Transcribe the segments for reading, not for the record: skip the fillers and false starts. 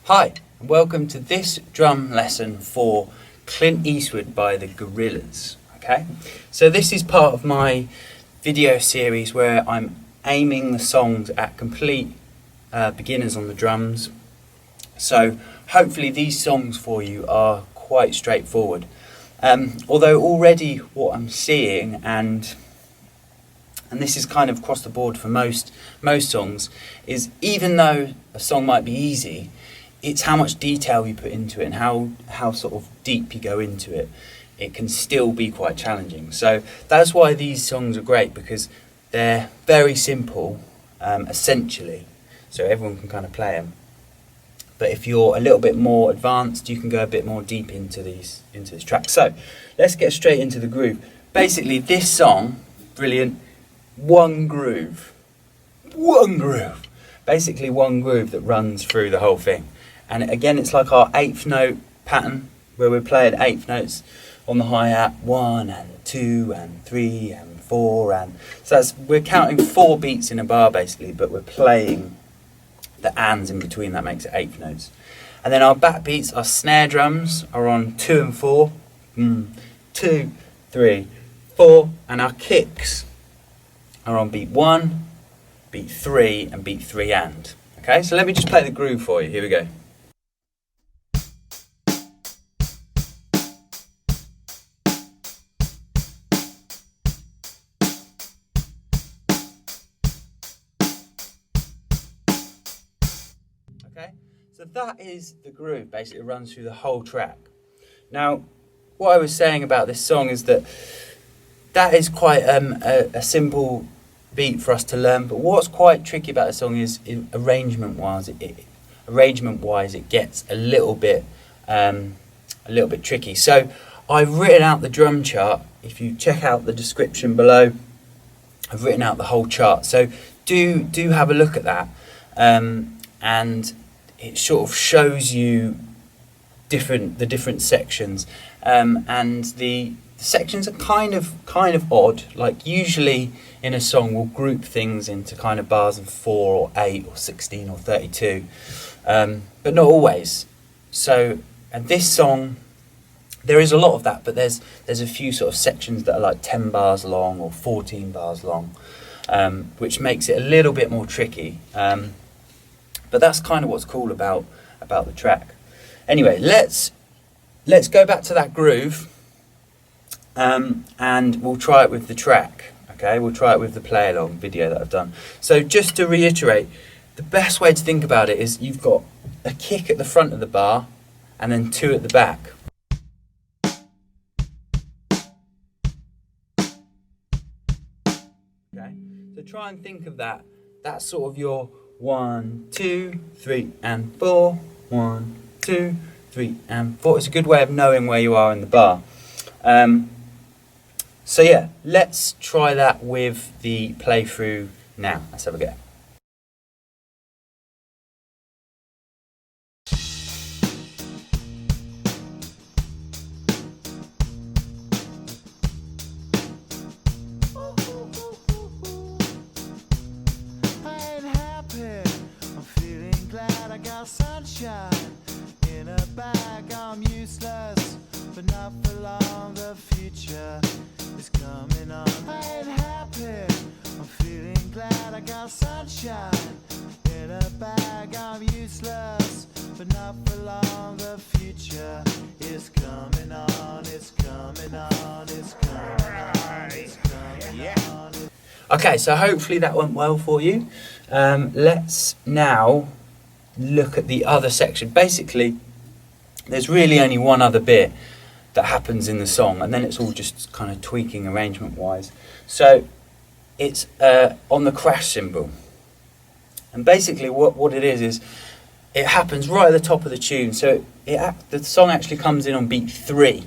Hi, and welcome to this drum lesson for Clint Eastwood by the Gorillaz. Okay, so this is part of my video series where I'm aiming the songs at complete beginners on the drums. So hopefully these songs for you are quite straightforward. Although already what I'm seeing, and this is kind of across the board for most songs, is even though a song might be easy, it's how much detail you put into it and how sort of deep you go into it. It can still be quite challenging. So that's why these songs are great, because they're very simple, essentially, so everyone can kind of play them. But if you're a little bit more advanced, you can go a bit more deep into this track. So let's get straight into the groove. Basically, this song, brilliant, one groove. Basically one groove that runs through the whole thing. And again, it's like our eighth note pattern, where we're playing eighth notes on the hi-hat, 1 and 2 and 3 and 4, and so we're counting 4 beats in a bar basically, but we're playing the ands in between. That makes it eighth notes. And then our backbeats, our snare drums are on 2 and 4, 2, 3, 4, and our kicks are on beat 1, beat 3, and beat 3 and. Okay, so let me just play the groove for you. Here we go. Okay, so that is the groove. Basically, it runs through the whole track. Now, what I was saying about this song is that is quite a simple beat for us to learn, but what's quite tricky about the song is arrangement-wise. Arrangement-wise, it gets a little bit tricky. So I've written out the drum chart. If you check out the description below, I've written out the whole chart. So do have a look at that, and it sort of shows you the different sections, and the sections are kind of odd. Like usually in a song we'll group things into kind of bars of 4 or 8 or 16 or 32, but not always. So, and this song, there is a lot of that, but there's a few sort of sections that are like 10 bars long or 14 bars long, which makes it a little bit more tricky. But that's kind of what's cool about the track. Anyway, let's go back to that groove, and we'll try it with the track. Okay, we'll try it with the play along video that I've done. So just to reiterate, the best way to think about it is you've got a kick at the front of the bar and then 2 at the back. Okay, so try and think of that. That's sort of your 1, 2, 3 and 4. 1, 2, 3 and 4. It's a good way of knowing where you are in the bar. So yeah, let's try that with the playthrough now. Let's have a go. Sunshine in a bag, I'm useless, but not for long. The future is coming on. I ain't happy, I'm feeling glad. I got sunshine in a bag, I'm useless, but not for long. The future is coming on, it's coming on, it's coming on, it's coming on. Okay, so hopefully that went well for you. Let's now look at the other section. Basically, there's really only one other bit that happens in the song, and then it's all just kind of tweaking arrangement wise. So it's on the crash cymbal, and basically what it is it happens right at the top of the tune. So the song actually comes in on beat 3,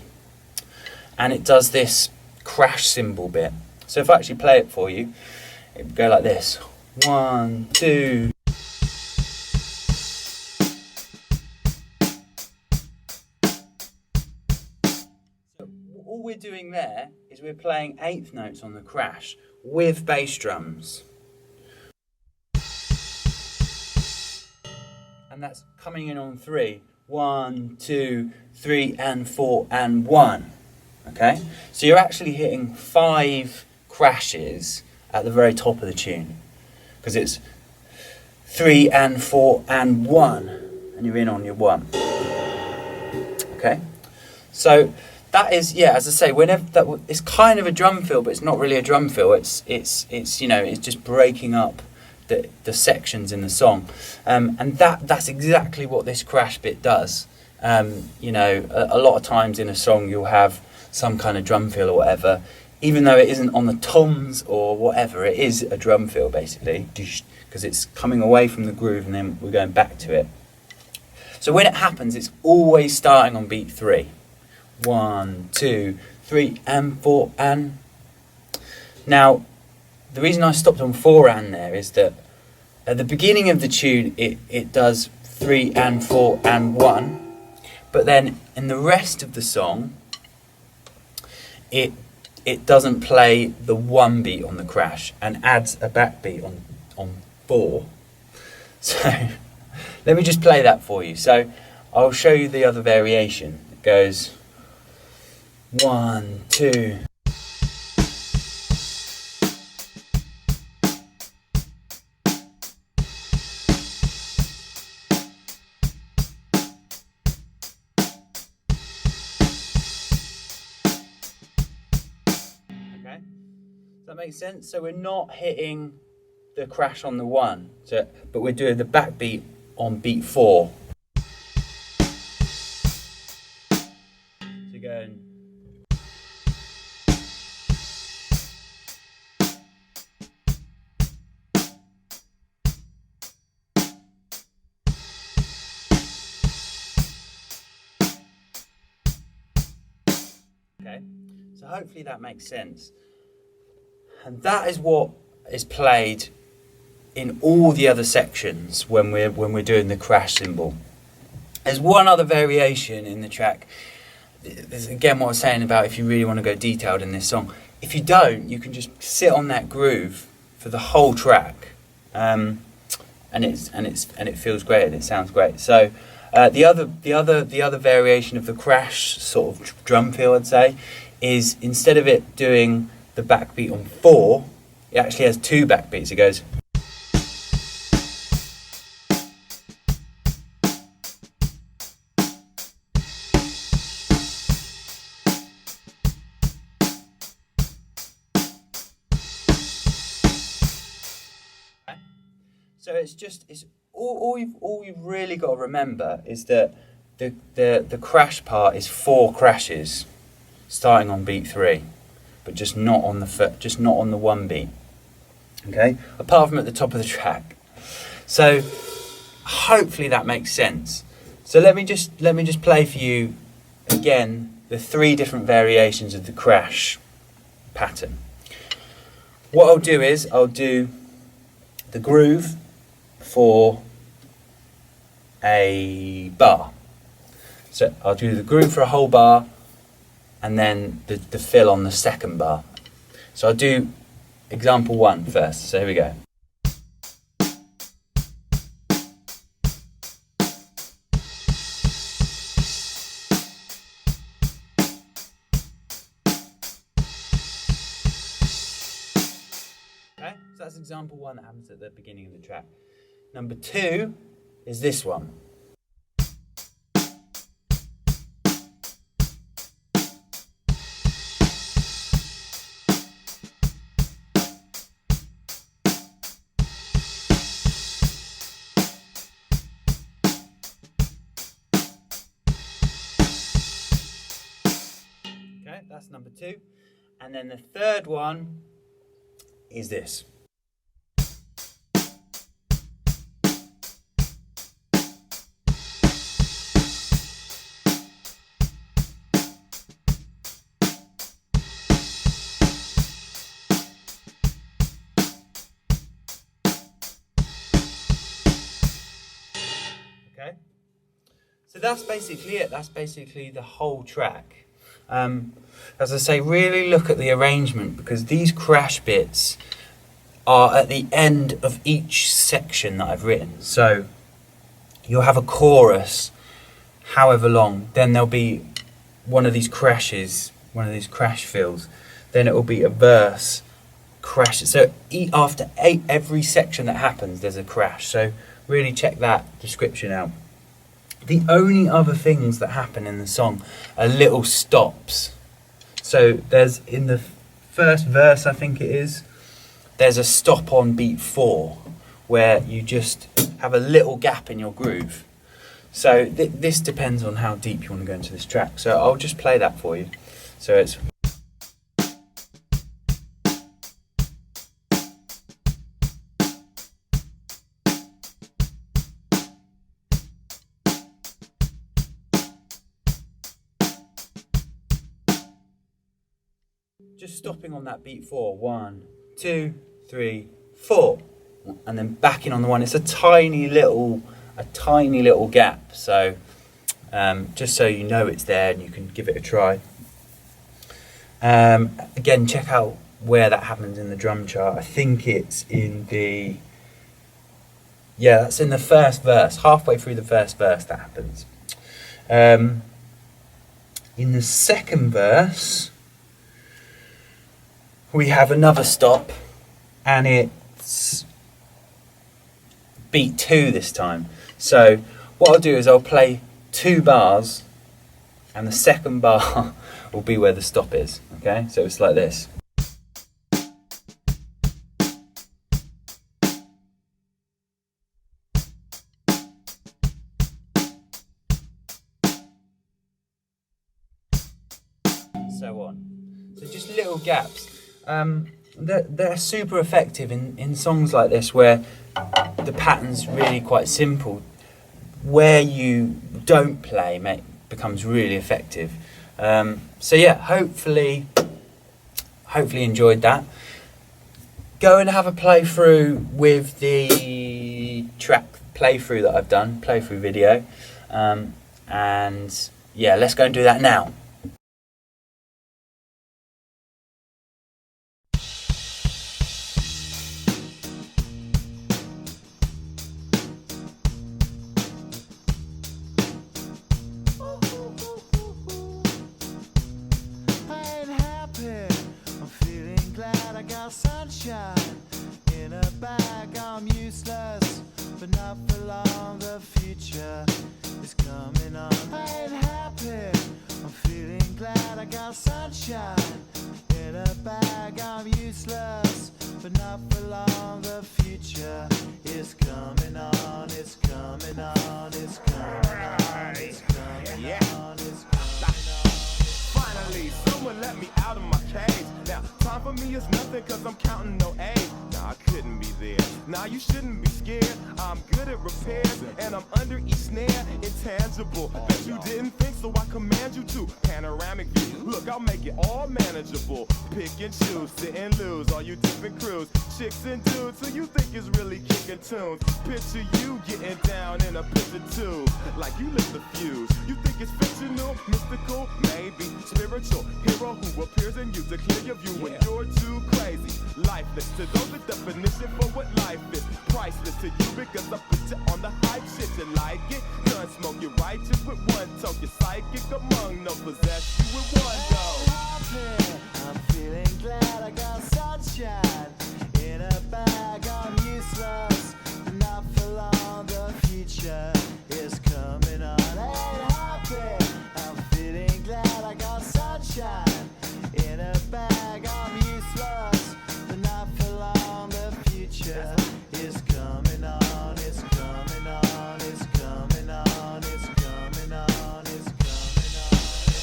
and it does this crash cymbal bit. So if I actually play it for you, it would go like this: 1, 2. All we're doing there is we're playing eighth notes on the crash with bass drums. And and that's coming in on 3. 1, 2, 3, and 4, and 1. Okay, so you're actually hitting 5 crashes at the very top of the tune, because it's 3 and 4 and 1, and you're in on your 1. Okay, so that is, yeah, as I say, whenever it's kind of a drum fill, but it's not really a drum fill. It's you know, it's just breaking up the sections in the song, and that's exactly what this crash bit does. You know, a lot of times in a song you'll have some kind of drum fill or whatever, even though it isn't on the toms or whatever. It is a drum fill basically, because it's coming away from the groove and then we're going back to it. So when it happens, it's always starting on beat 3. 1, 2, 3, and 4, and. Now, the reason I stopped on 4 and there is that at the beginning of the tune it does 3 and 4 and 1, but then in the rest of the song it doesn't play the 1 beat on the crash and adds a backbeat on 4. So let me just play that for you. So I'll show you the other variation. It goes 1, 2. That makes sense? So we're not hitting the crash on the 1, but we're doing the backbeat on beat 4. So you're going. Okay, so hopefully that makes sense. And that is what is played in all the other sections when we're doing the crash cymbal. There's one other variation in the track. There's again what I was saying about if you really want to go detailed in this song. If you don't, you can just sit on that groove for the whole track, and it feels great and it sounds great. So the other variation of the crash sort of drum fill, I'd say, is instead of it doing the backbeat on 4, it actually has 2 backbeats. It goes. So it's all you've really got to remember is that the crash part is 4 crashes starting on beat 3. But just not on the 1 beat. Okay? Apart from at the top of the track. So hopefully that makes sense. So let me just play for you again the 3 different variations of the crash pattern. What I'll do is I'll do the groove for a bar. So I'll do the groove for a whole bar, and then the fill on the second bar. So I'll do example 1 first. So here we go. Okay, so that's example 1 that happens at the beginning of the track. Number 2 is this one. That's number 2. And then the third one is this. Okay? So that's basically it. That's basically the whole track. As I say, really look at the arrangement, because these crash bits are at the end of each section that I've written. So you'll have a chorus, however long, then there'll be one of these crashes, one of these crash fills, then it will be a verse, crash. So after every section that happens, there's a crash. So really check that description out. The only other things that happen in the song are little stops. So there's, in the first verse, I think it is, there's a stop on beat 4 where you just have a little gap in your groove. So this depends on how deep you want to go into this track. So I'll just play that for you. So it's... just stopping on that beat 4, 1, 2, 3, 4, and then backing on the 1. It's a tiny little gap. So just so you know it's there and you can give it a try. Again, check out where that happens in the drum chart. I think it's in the, yeah, that's in the first verse. Halfway through the first verse that happens. In the second verse, we have another stop, and it's beat 2 this time. So what I'll do is I'll play 2 bars, and the second bar will be where the stop is. Okay, so it's like this. So on. So just little gaps. They're super effective in songs like this where the pattern's really quite simple. Where you don't play becomes really effective. So yeah, hopefully enjoyed that. Go and have a playthrough with the track playthrough that I've done, playthrough video. And yeah, let's go and do that now. Sunshine in a bag, I'm useless, but not for long. The future is coming on. I ain't happy, I'm feeling glad. I got sunshine in a bag, I'm useless, but not for long. The future is coming on. It's coming on. It's coming on. It's coming on. It's coming on. Finally, someone let me out of my cage. Now, time for me is nothing, cause I'm counting no age. Nah, I couldn't be there. Nah, you shouldn't be scared. I'm good at repairs, and I'm under each snare. Intangible, bet you didn't think, so I command you to. Panoramic view, look, I'll make it all manageable. Pick and choose, sit and lose, all you different crews. Chicks and dudes, who you think is really kicking tunes. Picture you getting down in a picture tube, like you lit the fuse. You think it's fictional, mystical, maybe spiritual. Hero who appears in you to clear your view when you're too crazy. Lifeless to those, the definition for what life is. Priceless to you because I put you on the hype shit. You like it? Gun smoke, you're righteous with one talk. You're psychic among no possess you with one go. I'm feeling glad I got sunshine in a bag. I'm useless, but not for long. The future is coming on. Ain't happy. I'm feeling glad I got sunshine in a bag. I'm useless, but not for long. The future is coming on. It's coming on. It's coming on. It's coming on. It's coming on.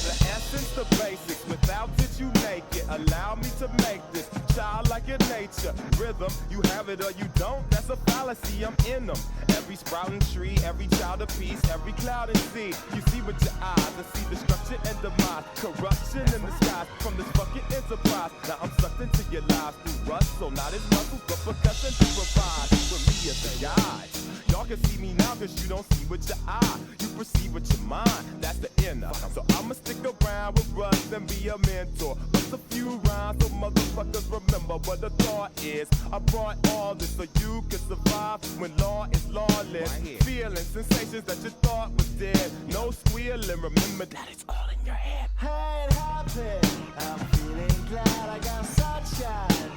The essence, the basics, without it you make it. Allow me to make this childlike in nature. Rhythm, you have it or you don't, that's a fallacy, I'm in them. Every sprouting tree, every child of peace, every cloud and sea. You see with your eyes, I see destruction and demise. Corruption in the skies from this fucking enterprise. Now I'm sucked into your lives through rust, so not as muscles, but percussion to provide for me as a guide. Y'all can see me now cause you don't see with your eye. You perceive with your mind, that's the inner. So I'ma stick around with Russ and be a mentor. But just a few rhymes so motherfuckers remember what the thought is. I brought all this so you can survive when law is lawless. Feeling sensations that you thought was dead. No squealing, remember that it's all in your head. I ain't happy, I'm feeling glad I got sunshine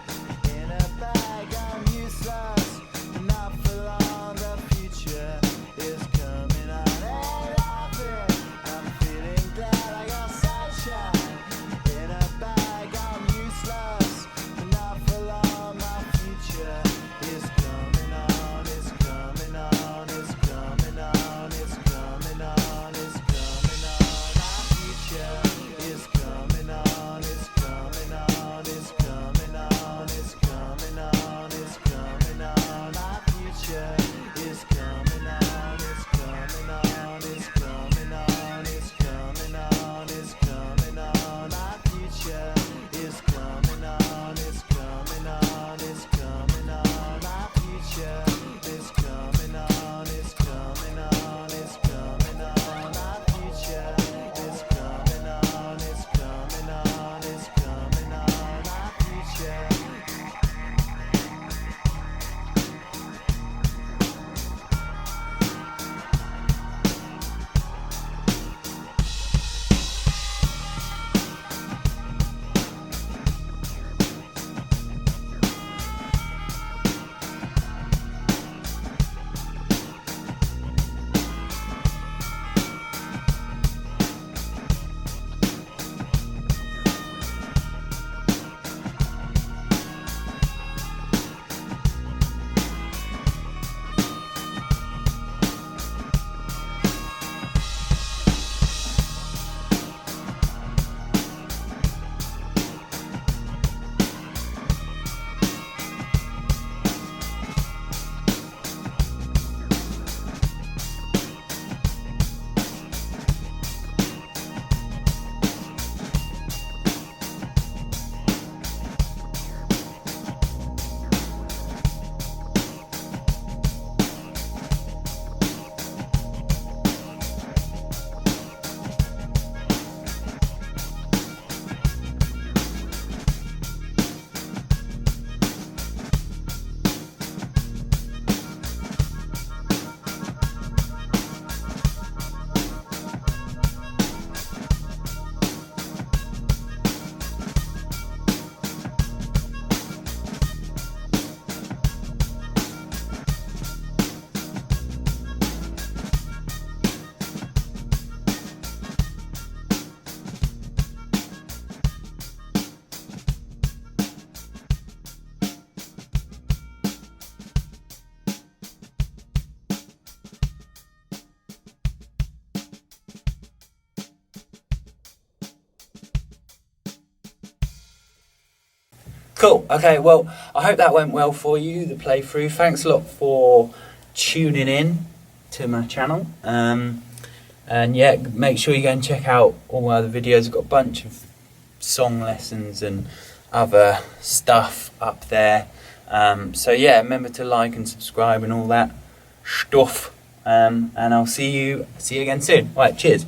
in a bag. I'm useless, not for long, the future is coming on. Ain't happy, I'm feeling glad I got sunshine in a bag. I'm useless, not for long, my future is coming on. It's coming on, it's coming on, it's coming on, it's coming on. My future is coming on, it's coming on, it's coming on, it's coming on, it's coming on. My future is coming on, it's coming on, it's coming on, it's coming on, it's coming on. My future is coming on, it's coming on, it's coming on. My future is coming on, it's coming on, it's coming on. My future is coming on, it's coming on, it's coming on. My future. Cool. Okay, well, I hope that went well for you, the playthrough. Thanks a lot for tuning in to my channel. And yeah, make sure you go and check out all my other videos. I've got a bunch of song lessons and other stuff up there. So yeah, remember to like and subscribe and all that stuff. And I'll see you again soon. Right, cheers.